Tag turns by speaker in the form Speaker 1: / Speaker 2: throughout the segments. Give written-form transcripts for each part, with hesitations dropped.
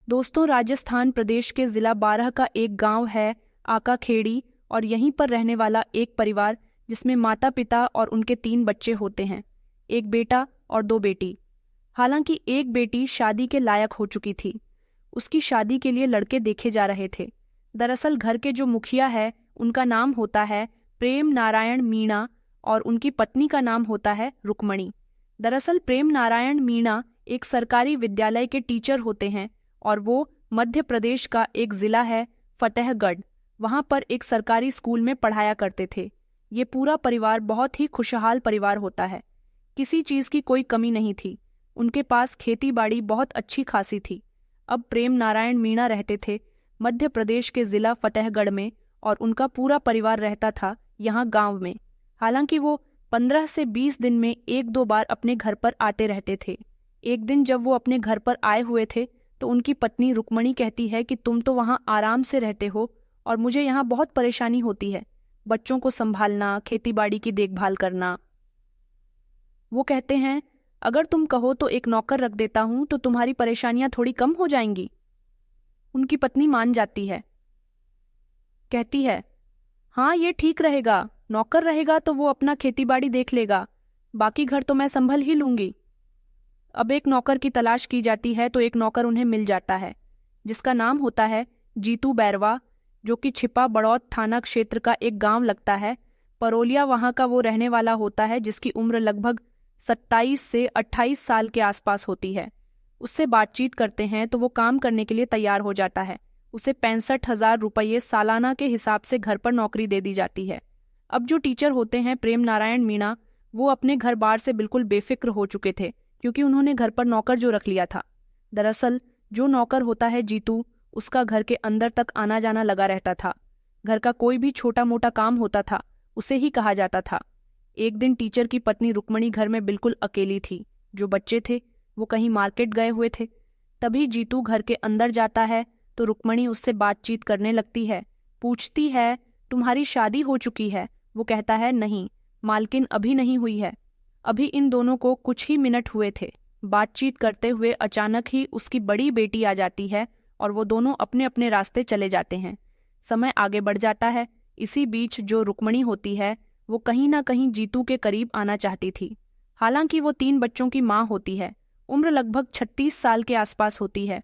Speaker 1: दोस्तों, राजस्थान प्रदेश के जिला बारह का एक गांव है आकाखेड़ी, और यहीं पर रहने वाला एक परिवार जिसमें माता पिता और उनके 3 बच्चे होते हैं, एक बेटा और 2 बेटी। हालांकि एक बेटी शादी के लायक हो चुकी थी। उसकी शादी के लिए लड़के देखे जा रहे थे। दरअसल घर के जो मुखिया है उनका नाम होता है प्रेम नारायण मीणा और उनकी पत्नी का नाम होता है रुक्मणी। दरअसल प्रेम नारायण मीणा एक सरकारी विद्यालय के टीचर होते हैं और वो मध्य प्रदेश का एक जिला है फतेहगढ़, वहां पर एक सरकारी स्कूल में पढ़ाया करते थे। ये पूरा परिवार बहुत ही खुशहाल परिवार होता है। किसी चीज की कोई कमी नहीं थी। उनके पास खेती बाड़ी बहुत अच्छी खासी थी। अब प्रेम नारायण मीणा रहते थे मध्य प्रदेश के जिला फतेहगढ़ में और उनका पूरा परिवार रहता था यहाँ गांव में। हालांकि वो 15 से 20 दिन में 1-2 बार अपने घर पर आते रहते थे। एक दिन जब वो अपने घर पर आए हुए थे तो उनकी पत्नी रुक्मणी कहती है कि तुम तो वहाँ आराम से रहते हो और मुझे यहाँ बहुत परेशानी होती है, बच्चों को संभालना, खेती बाड़ी की देखभाल करना। वो कहते हैं अगर तुम कहो तो एक नौकर रख देता हूं तो तुम्हारी परेशानियां थोड़ी कम हो जाएंगी। उनकी पत्नी मान जाती है, कहती है हाँ ये ठीक रहेगा, नौकर रहेगा तो वो अपना खेती बाड़ी देख लेगा, बाकी घर तो मैं संभल ही लूंगी। अब एक नौकर की तलाश की जाती है तो एक नौकर उन्हें मिल जाता है जिसका नाम होता है जीतू बैरवा, जो कि छिपा बड़ौत थाना क्षेत्र का एक गांव लगता है। परोलिया वहां का वो रहने वाला होता है जिसकी उम्र लगभग 27 से 28 साल के आसपास होती है। उससे बातचीत करते हैं तो वो काम करने के लिए तैयार हो जाता है। उसे 65,000 रुपये सालाना के हिसाब से घर पर नौकरी दे दी जाती है। अब जो टीचर होते हैं प्रेम नारायण मीणा, वो अपने घर बार से बिल्कुल बेफिक्र हो चुके थे क्योंकि उन्होंने घर पर नौकर जो रख लिया था। दरअसल जो नौकर होता है जीतू, उसका घर के अंदर तक आना जाना लगा रहता था। घर का कोई भी छोटा मोटा काम होता था उसे ही कहा जाता था। एक दिन टीचर की पत्नी रुक्मणी घर में बिल्कुल अकेली थी। जो बच्चे थे वो कहीं मार्केट गए हुए थे। तभी जीतू घर के अंदर जाता है तो रुक्मणी उससे बातचीत करने लगती है। पूछती है तुम्हारी शादी हो चुकी है? वो कहता है नहीं, मालकिन अभी नहीं हुई है। अभी इन दोनों को कुछ ही मिनट हुए थे। बातचीत करते हुए अचानक ही उसकी बड़ी बेटी आ जाती है और वो दोनों अपने अपने रास्ते चले जाते हैं। समय आगे बढ़ जाता है। इसी बीच जो रुक्मणी होती है वो कहीं ना कहीं जीतू के करीब आना चाहती थी। हालांकि वो 3 बच्चों की माँ होती है। उम्र लगभग 36 साल के आसपास होती है।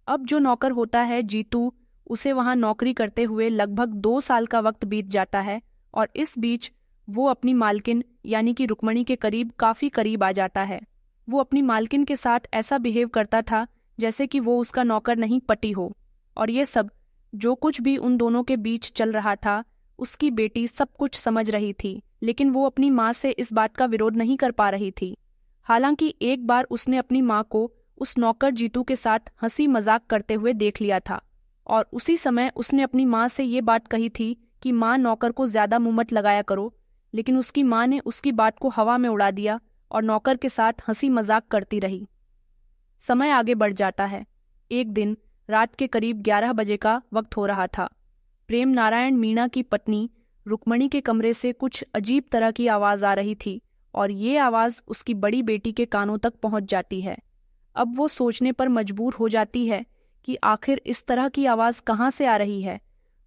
Speaker 1: अब जो नौकर होता है जीतू, उसे वहां नौकरी करते हुए लगभग 2 साल का वक्त बीत जाता है और इस बीच वो अपनी मालकिन यानी कि रुक्मणी के काफी करीब आ जाता है। वो अपनी मालकिन के साथ ऐसा बिहेव करता था जैसे कि वो उसका नौकर नहीं पति हो। और ये सब जो कुछ भी उन दोनों के बीच चल रहा था उसकी बेटी सब कुछ समझ रही थी, लेकिन वो अपनी माँ से इस बात का विरोध नहीं कर पा रही थी। हालांकि एक बार उसने अपनी माँ को उस नौकर जीतू के साथ हंसी मजाक करते हुए देख लिया था और उसी समय उसने अपनी माँ से ये बात कही थी कि माँ नौकर को ज्यादा मुंह मत लगाया करो, लेकिन उसकी माँ ने उसकी बात को हवा में उड़ा दिया और नौकर के साथ हंसी मजाक करती रही। समय आगे बढ़ जाता है। एक दिन रात के करीब 11 बजे का वक्त हो रहा था। प्रेम नारायण मीणा की पत्नी रुक्मणी के कमरे से कुछ अजीब तरह की आवाज आ रही थी और ये आवाज उसकी बड़ी बेटी के कानों तक पहुंच जाती है। अब वो सोचने पर मजबूर हो जाती है कि आखिर इस तरह की आवाज कहाँ से आ रही है।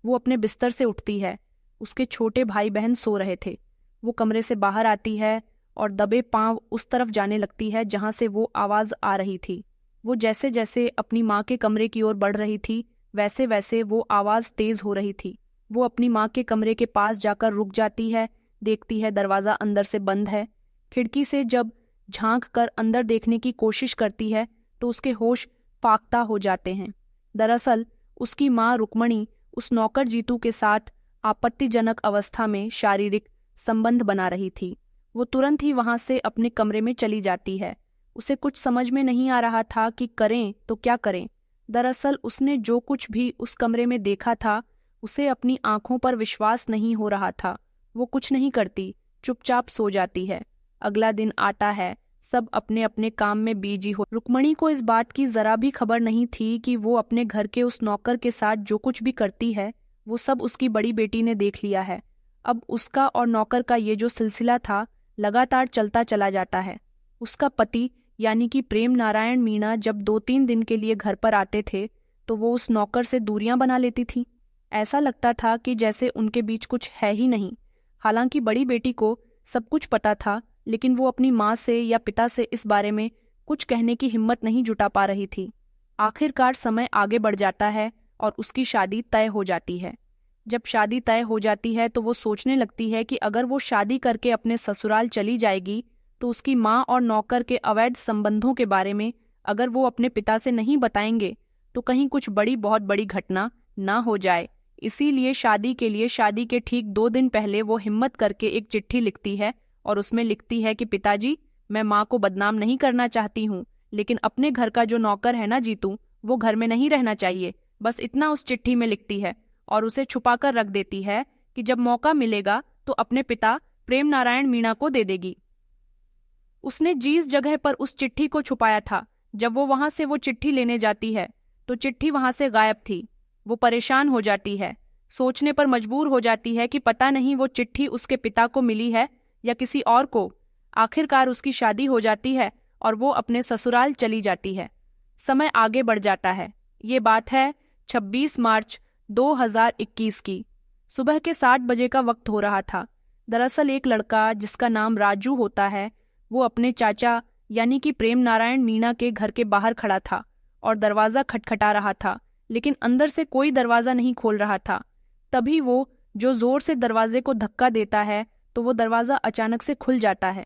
Speaker 1: वो अपने बिस्तर से उठती है। उसके छोटे भाई बहन सो रहे थे। वो कमरे से बाहर आती है और दबे पांव उस तरफ जाने लगती है जहां से वो आवाज आ रही थी। वो जैसे जैसे अपनी माँ के कमरे की ओर बढ़ रही थी वैसे वैसे वो आवाज तेज हो रही थी। वो अपनी माँ के कमरे के पास जाकर रुक जाती है। देखती है दरवाजा अंदर से बंद है। खिड़की से जब झांक कर अंदर देखने की कोशिश करती है तो उसके होश फाख्ता हो जाते हैं। दरअसल उसकी माँ रुक्मणी उस नौकर जीतू के साथ आपत्तिजनक अवस्था में शारीरिक संबंध बना रही थी। वो तुरंत ही वहां से अपने कमरे में चली जाती है। उसे कुछ समझ में नहीं आ रहा था कि करें तो क्या करें। दरअसल उसने जो कुछ भी उस कमरे में देखा था उसे अपनी आंखों पर विश्वास नहीं हो रहा था। वो कुछ नहीं करती, चुपचाप सो जाती है। अगला दिन आता है। सब अपने अपने काम में बिजी हो। रुक्मणी को इस बात की जरा भी खबर नहीं थी कि वो अपने घर के उस नौकर के साथ जो कुछ भी करती है वो सब उसकी बड़ी बेटी ने देख लिया है। अब उसका और नौकर का ये जो सिलसिला था लगातार चलता चला जाता है। उसका पति यानी कि प्रेम नारायण मीणा जब 2-3 दिन के लिए घर पर आते थे तो वो उस नौकर से दूरियां बना लेती थी। ऐसा लगता था कि जैसे उनके बीच कुछ है ही नहीं। हालांकि बड़ी बेटी को सब कुछ पता था, लेकिन वो अपनी माँ से या पिता से इस बारे में कुछ कहने की हिम्मत नहीं जुटा पा रही थी। आखिरकार समय आगे बढ़ जाता है और उसकी शादी तय हो जाती है। जब शादी तय हो जाती है तो वो सोचने लगती है कि अगर वो शादी करके अपने ससुराल चली जाएगी तो उसकी माँ और नौकर के अवैध संबंधों के बारे में अगर वो अपने पिता से नहीं बताएंगे तो कहीं कुछ बहुत बड़ी घटना ना हो जाए। इसीलिए शादी के ठीक 2 दिन पहले वो हिम्मत करके एक चिट्ठी लिखती है और उसमें लिखती है कि पिताजी, मैं माँ को बदनाम नहीं करना चाहती हूँ, लेकिन अपने घर का जो नौकर है ना जीतू, वो घर में नहीं रहना चाहिए। बस इतना उस चिट्ठी में लिखती है और उसे छुपाकर रख देती है कि जब मौका मिलेगा तो अपने पिता प्रेम नारायण मीणा को दे देगी। उसने जिस जगह पर उस चिट्ठी को छुपाया था, जब वो वहां से वो चिट्ठी लेने जाती है तो चिट्ठी वहां से गायब थी। वो परेशान हो जाती है, सोचने पर मजबूर हो जाती है कि पता नहीं वो चिट्ठी उसके पिता को मिली है या किसी और को। आखिरकार उसकी शादी हो जाती है और वो अपने ससुराल चली जाती है। समय आगे बढ़ जाता है। ये बात है 26 मार्च 2021 की। सुबह के 7 बजे का वक्त हो रहा था। दरअसल एक लड़का जिसका नाम राजू होता है, वो अपने चाचा यानी कि प्रेम नारायण मीणा के घर के बाहर खड़ा था और दरवाज़ा खटखटा रहा था, लेकिन अंदर से कोई दरवाज़ा नहीं खोल रहा था। तभी वो जो ज़ोर से दरवाजे को धक्का देता है तो वो दरवाज़ा अचानक से खुल जाता है।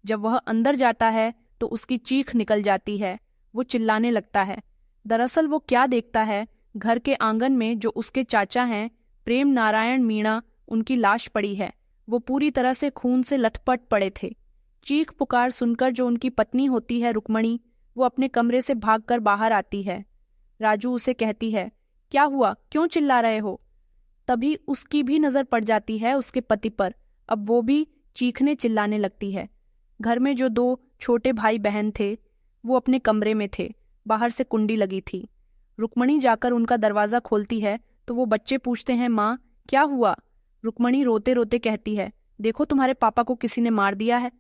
Speaker 1: जब वह अंदर जाता है तो उसकी चीख निकल जाती है। वो चिल्लाने लगता है। दरअसल वो क्या देखता है, घर के आंगन में जो उसके चाचा हैं प्रेम नारायण मीणा, उनकी लाश पड़ी है। वो पूरी तरह से खून से लथपथ पड़े थे। चीख पुकार सुनकर जो उनकी पत्नी होती है रुक्मणी, वो अपने कमरे से भागकर बाहर आती है। राजू उसे कहती है, क्या हुआ, क्यों चिल्ला रहे हो? तभी उसकी भी नजर पड़ जाती है उसके पति पर। अब वो भी चीखने चिल्लाने लगती है। घर में जो 2 छोटे भाई बहन थे वो अपने कमरे में थे। बाहर से कुंडी लगी थी। रुक्मणी जाकर उनका दरवाज़ा खोलती है तो वो बच्चे पूछते हैं, माँ क्या हुआ? रुक्मणी रोते रोते कहती है, देखो तुम्हारे पापा को किसी ने मार दिया है।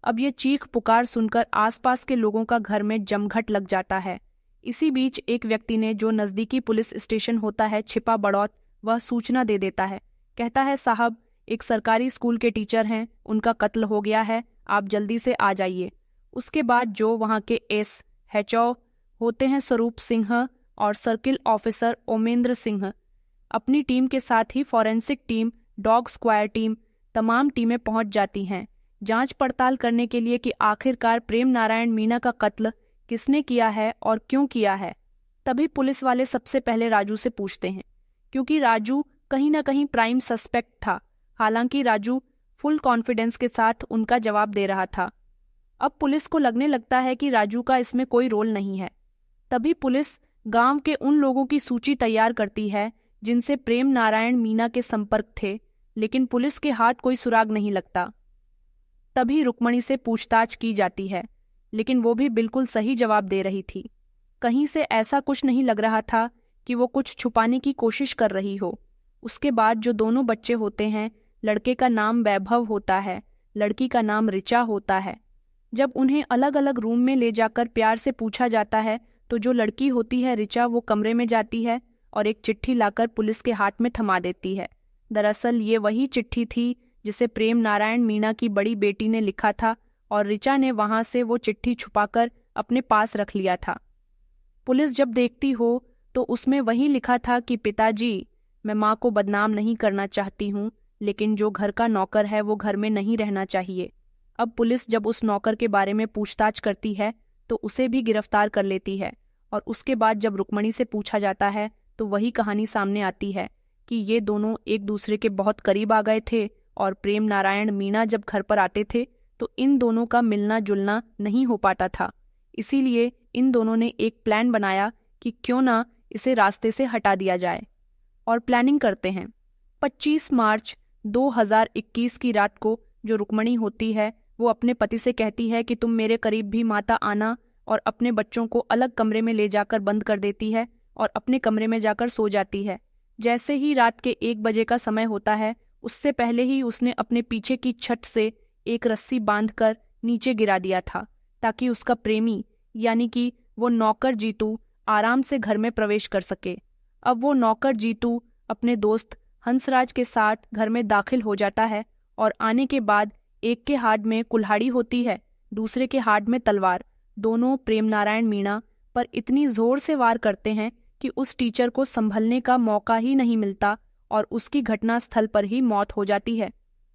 Speaker 1: अब ये चीख पुकार सुनकर आसपास के लोगों का घर में जमघट लग जाता है। इसी बीच एक व्यक्ति ने, जो नज़दीकी पुलिस स्टेशन होता है छिपा बड़ौत, वह सूचना दे देता है। कहता है, साहब एक सरकारी स्कूल के टीचर हैं, उनका कत्ल हो गया है, आप जल्दी से आ जाइए। उसके बाद जो वहाँ के SHO होते हैं स्वरूप सिंह और सर्किल ऑफिसर ओमेंद्र सिंह, अपनी टीम के साथ ही forensic team, dog squad team, तमाम टीमें पहुंच जाती हैं जांच पड़ताल करने के लिए कि आखिरकार प्रेम नारायण मीणा का कत्ल किसने किया है और क्यों किया है। तभी पुलिस वाले सबसे पहले राजू से पूछते हैं, क्योंकि राजू कहीं ना कहीं प्राइम सस्पेक्ट था। हालांकि राजू फुल कॉन्फिडेंस के साथ उनका जवाब दे रहा था। अब पुलिस को लगने लगता है कि राजू का इसमें कोई रोल नहीं है। तभी पुलिस गांव के उन लोगों की सूची तैयार करती है जिनसे प्रेम नारायण मीणा के संपर्क थे, लेकिन पुलिस के हाथ कोई सुराग नहीं लगता। तभी रुक्मणी से पूछताछ की जाती है, लेकिन वो भी बिल्कुल सही जवाब दे रही थी। कहीं से ऐसा कुछ नहीं लग रहा था कि वो कुछ छुपाने की कोशिश कर रही हो। उसके बाद जो दोनों बच्चे होते हैं, लड़के का नाम वैभव होता है, लड़की का नाम ऋचा होता है। जब उन्हें अलग अलग रूम में ले जाकर प्यार से पूछा जाता है तो जो लड़की होती है ऋचा, वो कमरे में जाती है और एक चिट्ठी लाकर पुलिस के हाथ में थमा देती है। दरअसल ये वही चिट्ठी थी जिसे प्रेम नारायण मीणा की बड़ी बेटी ने लिखा था और ऋचा ने वहां से वो चिट्ठी छुपाकर अपने पास रख लिया था। पुलिस जब देखती हो तो उसमें वही लिखा था कि पिताजी, मैं माँ को बदनाम नहीं करना चाहती हूँ, लेकिन जो घर का नौकर है वो घर में नहीं रहना चाहिए। अब पुलिस जब उस नौकर के बारे में पूछताछ करती है तो उसे भी गिरफ्तार कर लेती है और उसके बाद जब रुक्मणी से पूछा जाता है तो वही कहानी सामने आती है कि ये दोनों एक दूसरे के बहुत करीब आ गए थे और प्रेम नारायण मीणा जब घर पर आते थे तो इन दोनों का मिलना जुलना नहीं हो पाता था। इसीलिए इन दोनों ने एक प्लान बनाया कि क्यों ना इसे रास्ते से हटा दिया जाए और प्लानिंग करते हैं। 25 मार्च 2021 की रात को जो रुक्मणी होती है वो अपने पति से कहती है कि तुम मेरे करीब भी माता आना, और अपने बच्चों को अलग कमरे में ले जाकर बंद कर देती है और अपने कमरे में जाकर सो जाती है। जैसे ही रात के 1 बजे का समय होता है, उससे पहले ही उसने अपने पीछे की छत से एक रस्सी बांधकर नीचे गिरा दिया था ताकि उसका प्रेमी यानी कि वो नौकर जीतू आराम से घर में प्रवेश कर सके। अब वो नौकर जीतू अपने दोस्त हंसराज के साथ घर में दाखिल हो जाता है और आने के बाद एक के हाथ में कुल्हाड़ी होती है, दूसरे के हाथ में तलवार। दोनों प्रेम नारायण मीणा पर इतनी जोर से वार करते हैं कि उस टीचर को संभलने का मौका ही नहीं मिलता और उसकी घटना स्थल पर ही मौत हो जाती है।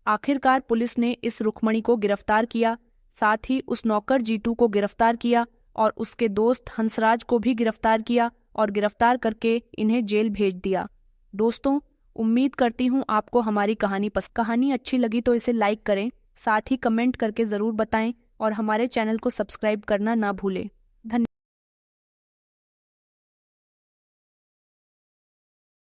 Speaker 1: आखिरकार पुलिस ने इस रुक्मणी को गिरफ्तार किया, साथ ही उस नौकर जीतू को गिरफ्तार किया और उसके दोस्त हंसराज को भी गिरफ्तार किया और गिरफ्तार करके इन्हें जेल भेज दिया। दोस्तों, उम्मीद करती हूँ आपको हमारी कहानी अच्छी लगी तो इसे लाइक करें, साथ ही कमेंट करके ज़रूर बताएं और हमारे चैनल को सब्सक्राइब करना ना भूलें।